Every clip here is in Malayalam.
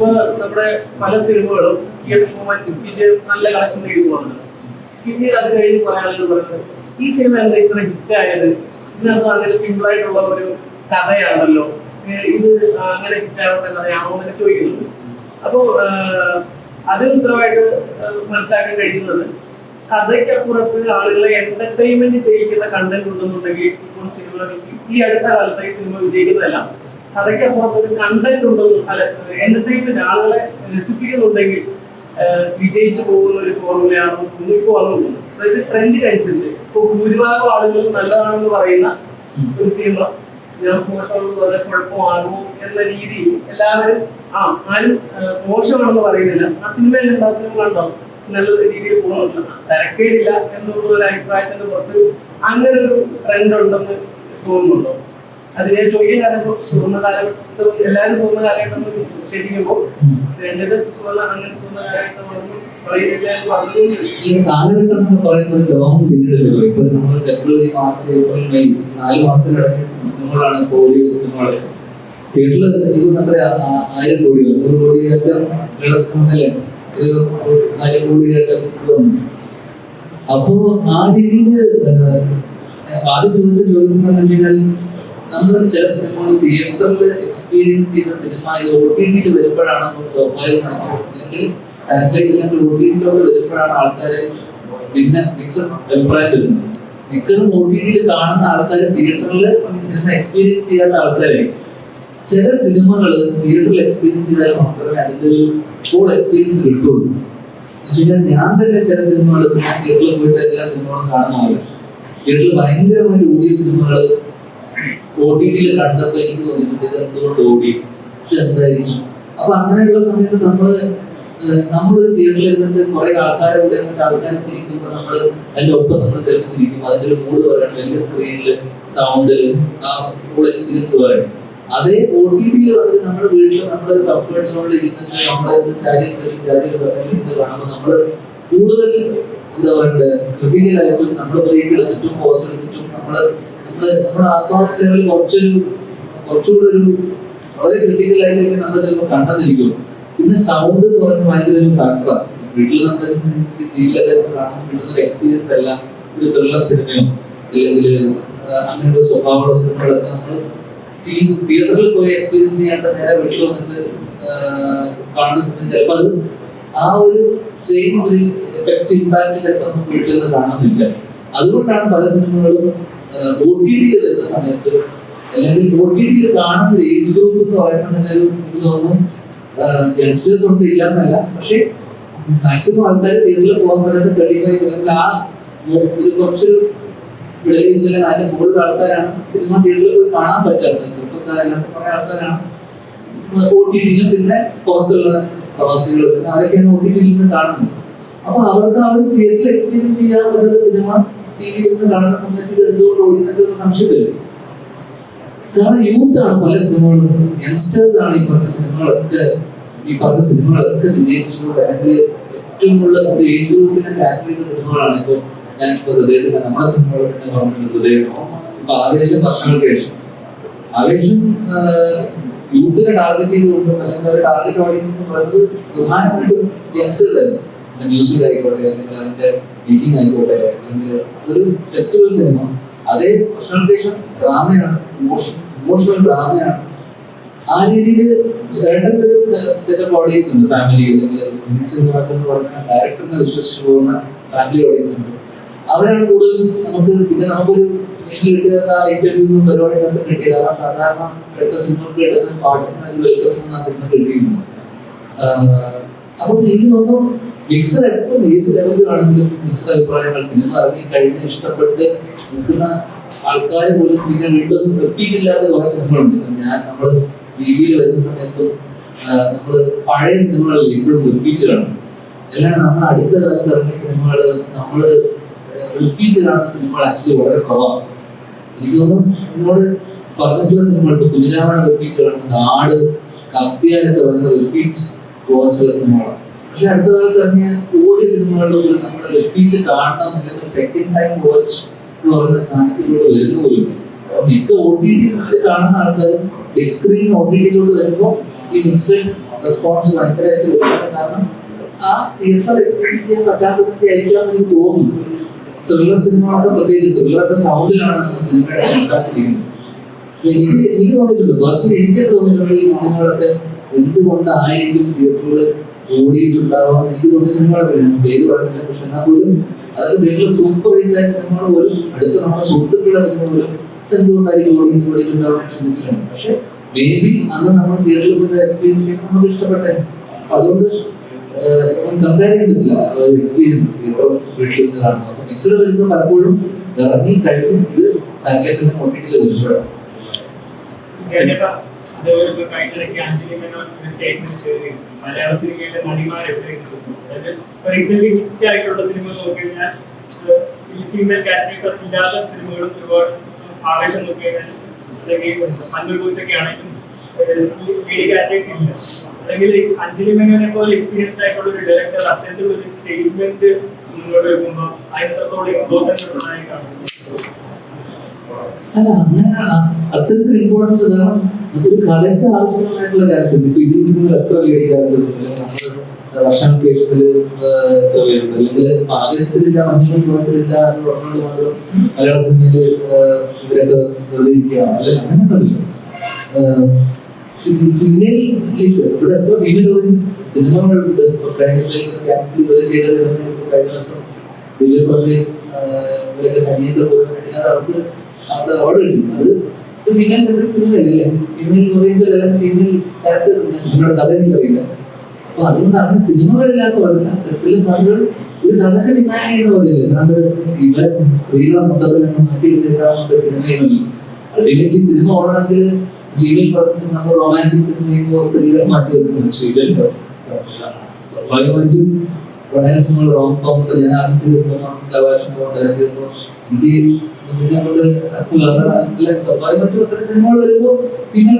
നമ്മുടെ പല സിനിമകളും നല്ല കളക്ഷൻ നേടി പോകുന്നുണ്ട്. പിന്നീട് അത് കഴിഞ്ഞ് കുറെ ആളുകൾ പറയുന്നത് ഈ സിനിമ എന്താ ഇത്ര ഹിറ്റ് ആയത്, ഇതിനകത്ത് അങ്ങനെ സിമ്പിൾ ആയിട്ടുള്ള ഒരു കഥയാണല്ലോ, ഇത് അങ്ങനെ ഹിറ്റ് ആവേണ്ട കഥയാണോ എന്നൊക്കെ ചോദിക്കുന്നുണ്ട്. അപ്പോ അതിന് ഉത്തരവായിട്ട് മനസ്സിലാക്കാൻ കഴിയുന്നത് കഥയ്ക്കപ്പുറത്ത് ആളുകളെ എന്റർടൈൻമെന്റ് ചെയ്യിക്കുന്ന കണ്ടന്റ് ഉണ്ടെന്നുണ്ടെങ്കിൽ ഇപ്പോൾ സിനിമകൾക്ക് ഈ അടുത്ത കാലത്ത് ഈ സിനിമ വിജയിക്കുന്നതല്ല, കഥയ്ക്കപ്പുറത്ത് ഒരു കണ്ടന്റ് ഉണ്ടെന്ന് അല്ല എന്റർടൈൻമെന്റ് ആളുകളെ രസിപ്പിക്കുന്നുണ്ടെങ്കിൽ വിജയിച്ചു പോകുന്ന ഒരു ഫോർമുലയാണ് ഇന്നിപ്പോ വന്നുള്ളത്. അതായത് ട്രെൻഡിനനുസരിച്ച് ഇപ്പൊ ഭൂരിഭാഗം ആളുകൾ നല്ലതാണെന്ന് പറയുന്ന ഒരു സിനിമ ഞാൻ മോശമാണെന്ന് പറഞ്ഞാൽ കുഴപ്പമാകുമോ എന്ന രീതിയിൽ എല്ലാവരും ആരും മോശമാണെന്ന് പറയുന്നില്ല, ആ സിനിമയിൽ എന്താ സിനിമ കണ്ടോ നല്ല രീതിയിൽ പോകുന്നില്ല, തിരക്കേടില്ല എന്നുള്ള ഒരു അഭിപ്രായത്തിന്റെ പുറത്ത് അങ്ങനെ ഒരു ട്രെൻഡ് ഉണ്ടെന്ന് തോന്നുന്നുണ്ടോ? അത് ഞാൻ ചോദിക്കാൻ കാരണം സുവർണ്ണ കാലഘട്ടം എല്ലാവരും സുവർണ്ണ കാലഘട്ടം ശരിക്കുമ്പോൾ രഞ്ജന സുവർണ്ണ അങ്ങനെ സുവർണ്ണ കാലഘട്ടമാണെന്ന് പറയുന്നില്ല എന്ന് പറഞ്ഞുകൊണ്ട് ഈ കാലഘട്ടം എന്ന് പറയുന്ന ഒരു ലോങ് പീരീഡിലല്ലോ. ഇപ്പൊ നമ്മൾ ഫെബ്രുവരി, മാർച്ച്, ഏപ്രിൽ, മെയ് 4 മാസത്തിനിടയ്ക്ക് സിനിമകളാണ് കോടി സിനിമകൾ. തിയേറ്ററിൽ ഇത് അത്ര 1000 കോടി 100 കോടിയേറ്റം സിനിമകളല്ലേ, 1000 കോടിയേറ്റം വന്നു. അപ്പോ ആ രീതിയിൽ ആദ്യം ചോദിച്ച ചോദ്യം നമ്മൾ ചില സിനിമകൾ തിയേറ്ററിൽ എക്സ്പീരിയൻസ് ചെയ്യുന്ന സിനിമ ഇത് OTT വരുമ്പോഴാണ് സ്വാഭാവികമായിട്ടും, അല്ലെങ്കിൽ സാറ്റലൈറ്റ് അല്ലെങ്കിൽ OTT വരുമ്പോഴാണ് ആൾക്കാര് പിന്നെ മിക്സഡ് അഭിപ്രായം വരുന്നത്. മിക്കതും OTT കാണുന്ന ആൾക്കാർ തിയേറ്ററിൽ സിനിമ എക്സ്പീരിയൻസ് ചെയ്യാത്ത ആൾക്കാരായിരിക്കും. ചില സിനിമകൾ തിയേറ്ററിൽ എക്സ്പീരിയൻസ് ചെയ്താൽ മാത്രമേ അതിന്റെ ഒരു ഫുൾ എക്സ്പീരിയൻസ് കിട്ടുള്ളൂ. ഞാൻ തന്നെ ചില സിനിമകൾ ഞാൻ തിയേറ്ററിൽ പോയിട്ട് എല്ലാ സിനിമകളും കാണുന്നില്ല. തിയേറ്ററിൽ ഭയങ്കരമായിട്ട് ഓടിയ സിനിമകൾ OTT കണ്ടപ്പോൾ എനിക്ക് തോന്നിയിട്ടുണ്ട് ഇത് എന്തുകൊണ്ട് ഓടി, ഇത് എന്തായിരിക്കും. അപ്പൊ അങ്ങനെയുള്ള സമയത്ത് നമ്മളൊരു തിയേറ്ററിൽ ഇരുന്നിട്ട് കുറെ ആൾക്കാരെ കൂടെ ഇരുന്നിട്ട് ആൾക്കാർ ചിരിക്കുമ്പോൾ അതിന്റെ ഒപ്പം നമ്മൾ ചിലപ്പോൾ ചിരിക്കും. അതിന്റെ ഒരു മൂഡ് പറയണം, വലിയ സ്ക്രീനിൽ സൗണ്ടിൽ ആ ഫുൾ എക്സ്പീരിയൻസ് പറയണം. അതേ OTT വന്നിട്ട് നമ്മുടെ വീട്ടിൽ നമ്മുടെ കംഫർട്ട് സോണിൽ ഇരുന്നിട്ട് നമ്മുടെ ചാരിയിട്ട് കാണുമ്പോൾ നമ്മൾ കൂടുതൽ എന്താ പറയണ്ടത് ക്രിട്ടിക്കലായിട്ടും നമ്മൾ ബ്രേക്ക് എടുത്തിട്ടും പോസ് എടുത്തിട്ടും നമ്മുടെ ആസ്വാദന ലെവലിൽ കുറച്ചുകൂടെ ഒരു വളരെ ക്രിട്ടിക്കലായിട്ടൊക്കെ നമ്മൾ ചിലപ്പോൾ കണ്ടെന്നിരിക്കുള്ളൂ. പിന്നെ സൗണ്ട് എന്ന് പറയുന്നത് ഭയങ്കര ഒരു ഫാക്ടറാണ്. വീട്ടിൽ നമ്മൾ ടിവിയിലൊക്കെ കാണാൻ കിട്ടുന്ന എക്സ്പീരിയൻസ് അല്ല ഒരു ത്രില്ലർ സിനിമയോ അല്ലെങ്കിൽ അങ്ങനെ ഒരു സ്വഭാവമുള്ള സിനിമകളൊക്കെ നമ്മൾ തിയേറ്ററിൽ പോയി എക്സ്പീരിയൻസ് ചെയ്യാണ്ട് നേരെ വീട്ടിൽ വന്നിട്ട് കാണുന്ന സമയം ചിലപ്പോൾ അത് ആ ഒരു സെയിം ഒരു എഫക്റ്റ് ഇമ്പാക്ട് ചിലപ്പോൾ നമുക്ക് വീട്ടിൽ നിന്ന് കാണുന്നില്ല. അതുകൊണ്ടാണ് പല സിനിമകളും OTT വരുന്ന സമയത്ത് അല്ലെങ്കിൽ OTT കാണുന്ന ഏജ് ഗ്രൂപ്പ് എന്ന് പറയുന്നത് തന്നെ ഒരു എനിക്ക് തോന്നുന്നു യങ്സ്റ്റേഴ്സ് ഒന്നും ഇല്ല എന്നല്ല, പക്ഷെ മാക്സിമം ആൾക്കാർ തിയേറ്ററിൽ പോകാൻ പറ്റാത്ത 35 അല്ലെങ്കിൽ ആ ഒരു കുറച്ചൊരു മിഡിൽ ഏജിൽ അതിന്റെ കൂടുതൽ ആൾക്കാരാണ് സിനിമ തിയേറ്ററിൽ പോയി കാണാൻ പറ്റാത്തത്. ചെറുപ്പക്കാരല്ലാത്ത കുറെ ആൾക്കാരാണ് OTT പിന്നെ പുറത്തുള്ള പ്രവാസികൾ അവരൊക്കെയാണ് OTT നിന്ന് കാണുന്നത്. അപ്പൊ അവർക്ക് ആ ഒരു തിയേറ്ററിൽ എക്സ്പീരിയൻസ് ചെയ്യാൻ പറ്റുന്ന സിനിമ ടിവിയിൽ നിന്ന് കാണുന്ന സമയത്ത് ഇത് എന്തുകൊണ്ട് ഓടിയെന്നൊക്കെ ഒരു സംശയം വരും. കാരണം യൂത്ത് ആണ് പല സിനിമകളും, യങ്സ്റ്റേഴ്സ് ആണ് ഈ പറഞ്ഞ സിനിമകളൊക്കെ വിജയിച്ചതോടെ അല്ലെങ്കിൽ ഏറ്റവും കൂടുതൽ ഏജ് ഗ്രൂപ്പിനെ ടാക്കിൾ ചെയ്ത സിനിമകളാണ്. ഇപ്പൊ ഞാനിപ്പോ ഹൃദയത്തിന്റെ നമ്മുടെ സിനിമകൾ തന്നെ പറഞ്ഞിട്ടുണ്ട്. ഹൃദയം ഇപ്പൊ ആവേശം വർഷങ്ങൾക്ക് ശേഷം ആവേശം യൂത്തിനെ ടാർഗറ്റ് ചെയ്തുകൊണ്ട് അല്ലെങ്കിൽ ഒരു ടാർഗറ്റ് ഓഡിയൻസ് എന്ന് പറയുന്നത് പ്രധാനമായിട്ടും യങ്സ്റ്റേഴ്സ് ആയിരുന്നു. മ്യൂസിക് ആയിക്കോട്ടെ അല്ലെങ്കിൽ അതിന്റെ മേക്കിംഗ് ആയിക്കോട്ടെ അല്ലെങ്കിൽ അതൊരു ഫെസ്റ്റിവൽ സിനിമ. അതേ വർഷങ്ങൾക്ക് ശേഷം ഡ്രാമയാണ്, ഇമോഷണൽ ഡ്രാമയാണ്. ആ രീതിയിൽ ഒരു സെറ്റപ്പ് ഓഡിയൻസ് ഉണ്ട്, ഫാമിലി അല്ലെങ്കിൽ എന്ന് പറഞ്ഞ ഡയറക്ടറിനെ വിശ്വസിച്ച് പോകുന്ന ഫാമിലി ഓഡിയൻസ് ഉണ്ട്. അവരാണ് കൂടുതൽ പിന്നെ നമുക്കൊരു ഇനീഷ്യലി കിട്ടിയത് ആ ഇന്റർവ്യൂ പരിപാടികളൊക്കെ കിട്ടിയത്. കാരണം സാധാരണ കേട്ട സിനിമക്ക് കിട്ടുന്ന പാട്ടിന് വെൽക്കം ആ സിനിമ കിട്ടിയിരുന്നു. അപ്പം എനിക്ക് തോന്നുന്നു മിക്സഡ് എപ്പോഴും ഏത് ലെവലിലാണെങ്കിലും മിക്സഡ് അഭിപ്രായങ്ങൾ സിനിമ ഇറങ്ങി കഴിഞ്ഞ് ഇഷ്ടപ്പെട്ട് നിൽക്കുന്ന ആൾക്കാർ പോലും പിന്നെ വീണ്ടും റിപ്പീറ്റ് ഇല്ലാത്ത കുറെ സിനിമകളുണ്ട്. നമ്മൾ ടിവിയിൽ വരുന്ന സമയത്തും നമ്മള് പഴയ സിനിമകളിൽ ഇപ്പോഴും റിപ്പീറ്റ് കാണും. അല്ലാണ്ട് നമ്മൾ അടുത്ത കാലത്ത് ഇറങ്ങിയ സിനിമകൾ നമ്മള് റിപ്പീറ്റ് കാണുന്ന സിനിമകൾ ആക്ച്വലി വളരെ കുറവാണ്. എനിക്ക് തോന്നുന്നു എന്നോട് പറഞ്ഞിട്ടുള്ള സിനിമകളുണ്ട്, കുഞ്ഞിരാമൻ റിപ്പീറ്റ് കാണുന്നത്, ആട്, കപ്പിയാനൊക്കെ പറയുന്ന റിപ്പീറ്റ് വാച്ചുള്ള സിനിമകളാണ്. പക്ഷെ അടുത്ത കാലത്ത് ഇറങ്ങിയ ഓടിയ സിനിമകളുടെ കൂടെ നമ്മൾ റിപ്പീറ്റ് കാണണം അല്ലെങ്കിൽ സെക്കൻഡ് ടൈം വാച്ച് എന്ന് പറയുന്ന സാധനത്തിലൂടെ വരുന്ന പോലും മിക്ക OTT കാണുന്ന ആൾക്കാരും ബിഗ് സ്ക്രീൻ OTT വരുമ്പോൾ ഈ മിക്സഡ് റെസ്പോൺസ് ഭയങ്കരമായിട്ട് വരുന്നുണ്ട്. കാരണം ആ തിയേറ്റർ എക്സ്പീരിയൻസ് ചെയ്യാൻ പറ്റാത്തതിന്റെ ആയിരിക്കാം എന്ന് എനിക്ക് തോന്നുന്നു. ത്രില്ലർ സിനിമകളൊക്കെ പ്രത്യേകിച്ച് ത്രില്ലറൊക്കെ സൗണ്ടിലാണ് സിനിമയുടെ ഉണ്ടാക്കിയിരിക്കുന്നത്. എനിക്ക് തോന്നിയിട്ടുണ്ട്, പേഴ്സണലി എനിക്ക് തോന്നിയിട്ടുണ്ട് ഈ സിനിമകളൊക്കെ എന്തുകൊണ്ടായിരിക്കും തിയേറ്ററുകൾ ഓടിയിട്ടുണ്ടാവുക. എനിക്ക് തോന്നിയ സിനിമകളൊക്കെ ഞാൻ പേര് പറഞ്ഞില്ല, പക്ഷെ എന്നാൽ പോലും അതൊക്കെ തിയേറ്ററിൽ സൂപ്പർ ഹിറ്റായ സിനിമകൾ പോലും അടുത്ത നമ്മുടെ സുഹൃത്തുക്കളുടെ സിനിമ പോലും എന്തുകൊണ്ടായിരിക്കും ഓടിയിട്ടുണ്ടാവാൻ ചിന്തിച്ചിട്ടുണ്ട്. പക്ഷെ മേ ബി അന്ന് നമ്മൾ തിയേറ്ററിൽ പോയി എക്സ്പീരിയൻസ് ചെയ്യുമ്പോൾ നമുക്ക് ഇഷ്ടപ്പെട്ടെ. അതുകൊണ്ട് കമ്പയർ ചെയ്യാൻ പറ്റില്ല ഒരു എക്സ്പീരിയൻസ് വീട്ടിൽ നിന്ന് കാണുന്നത്. അപ്പൊ മിക്സഡ് വരുന്നത് പലപ്പോഴും ഇറങ്ങി കഴിഞ്ഞ് ഇത് സാങ്കേതിക ഒട്ടിട്ടിൽ വരുമ്പോഴാണ്. മലയാള സിനിമയിലെ നടിമാർ ആയിട്ടുള്ള സിനിമ നോക്കി കഴിഞ്ഞാൽ ഫീമെയിൽ കാറ്റഗറി ഇല്ലാത്ത സിനിമകളും ഒരുപാട് ആവേശം നോക്കി കഴിഞ്ഞാൽ അല്ലെങ്കിൽ മഞ്ഞൾ പൂച്ചൊക്കെ ആണെങ്കിലും ലേഡി കാറ്റഗറീസ് ഇല്ല. അല്ലെങ്കിൽ അഞ്ജലി മേനോനെ പോലെ എക്സ്പീരിയൻസ് ആയിട്ടുള്ള ഒരു ഡയറക്ടർ അത്തരത്തിൽ ഒരു സ്റ്റേറ്റ്മെന്റ് മുന്നോട്ട് വെക്കുമ്പോൾ അതിനോട് ഇമ്പോർട്ടൻസ് ഉള്ളതായി കാണുന്നു. അല്ല, അങ്ങനെ അത്തരത്തിൽ ഇമ്പോർട്ടൻസ്, കാരണം അതൊരു കഥയ്ക്ക് ആവശ്യമായിട്ടുള്ള ക്യാരക്ടേഴ്സ്. ഇപ്പൊ ഇന്ത്യൻ സിനിമയിൽ എത്ര ലേഡി ക്യാരക്ടേഴ്സ് ഉണ്ട്, നമ്മൾ വർഷം പേഷ്യത്തില് എത്ര പേരുണ്ട്, അല്ലെങ്കിൽ ആവേശത്തിലില്ല മഞ്ഞൾ ക്ലാസ്സിലില്ല എന്ന് പറഞ്ഞുകൊണ്ട് മാത്രം മലയാള സിനിമയില് ഇവരൊക്കെ പ്രതികരിക്കുകയാണ്. അല്ലെങ്കിൽ അങ്ങനെയൊന്നുമില്ല. ഫീമെയിൽ ഇവിടെ എത്ര ഫീമെയിൽ സിനിമകളുണ്ട്. ഇപ്പൊ കഴിഞ്ഞ ക്യാൻസൽ ചെയ്ത സിനിമ കഴിഞ്ഞ വർഷം ദിവ്യ പറഞ്ഞ് ഇവരൊക്കെ കണിയൊക്കെ പോയിട്ടുണ്ടെങ്കിൽ അവർക്ക് അവിടെ ഓർഡർ കിട്ടും. അത് ഫീമെയിൽ സെൻട്രിക് സിനിമയല്ലേ, ഫീമെയിൽ ഓറിയന്റഡ് അല്ലെങ്കിൽ ഫീമെയിൽ ക്യാരക്ടേഴ്സ് സിനിമയുടെ കഥ എനിക്കറിയില്ല. അപ്പൊ അതുകൊണ്ട് അങ്ങനെ സിനിമകളില്ലാത്ത പറഞ്ഞില്ല, അത്തരത്തിലും ആളുകൾ ഒരു കഥക്ക് ഡിമാൻഡ് ചെയ്യുന്ന പോലെയല്ലേ. അല്ലാണ്ട് ഇവിടെ സ്ത്രീകളെ മൊത്തത്തിൽ മാറ്റി വെച്ചേക്കാവുന്ന സിനിമയൊന്നുമില്ല. അൾട്ടിമേറ്റ്ലി സിനിമ ഓടണമെങ്കിൽ ഫീമെയിൽ പേഴ്സൺസ് നമ്മൾ റൊമാൻറ്റിക് സിനിമ ചെയ്യുമ്പോൾ സ്ത്രീകളെ മാറ്റി വെക്കുന്നു. സ്വാഭാവികമായിട്ടും പ്രണയ സിനിമകൾ റോം കോം ഞാൻ ആദ്യം ചെയ്ത സിനിമ ലവാഷം കൊണ്ടായിരുന്നപ്പോൾ എനിക്ക് സ്വാഭാവികമായിട്ടും അത്ര സിനിമകൾ വരുമ്പോൾ പിന്നെ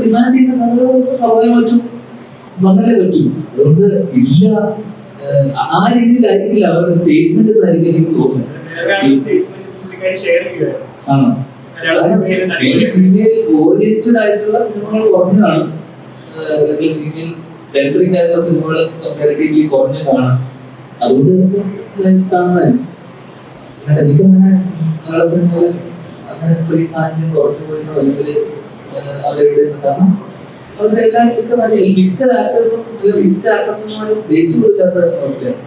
ഡിമാൻഡ് ചെയ്യുന്ന കഥകൾ സ്വാഭാവികമായിട്ടും വന്നാലേ പറ്റും. അതുകൊണ്ട് ഇല്ല, ആ രീതിയിലായിരിക്കില്ല അവരുടെ സ്റ്റേറ്റ്മെന്റ് എന്നായിരിക്കും എനിക്ക് തോന്നുന്നത്. ആണോ? ഫീമെയിൽ ഓറിയന്റഡ് ആയിട്ടുള്ള സിനിമകൾ കുറഞ്ഞതാണ്, അല്ലെങ്കിൽ ഫീമെയിൽ സെൻട്രിക് ആയിട്ടുള്ള സിനിമകൾ കമ്പാരിറ്റീവ്ലി കുറഞ്ഞതാണ്. അതുകൊണ്ട് കാണുന്നതായിരിക്കും. എനിക്കങ്ങനെ മലയാള സിനിമയിൽ അങ്ങനെ സ്ത്രീ സാന്നിധ്യം കുറഞ്ഞു പോയെന്നോ അല്ലെങ്കിൽ അവരെവിടെ, കാരണം അവരുടെ എല്ലാവരും മിക്ക ആക്ടേഴ്സും അല്ലെങ്കിൽ മിക്ക ആക്ട്രസന്മാരും ഡേറ്റ് പോയില്ലാത്ത അവസ്ഥയാണ്.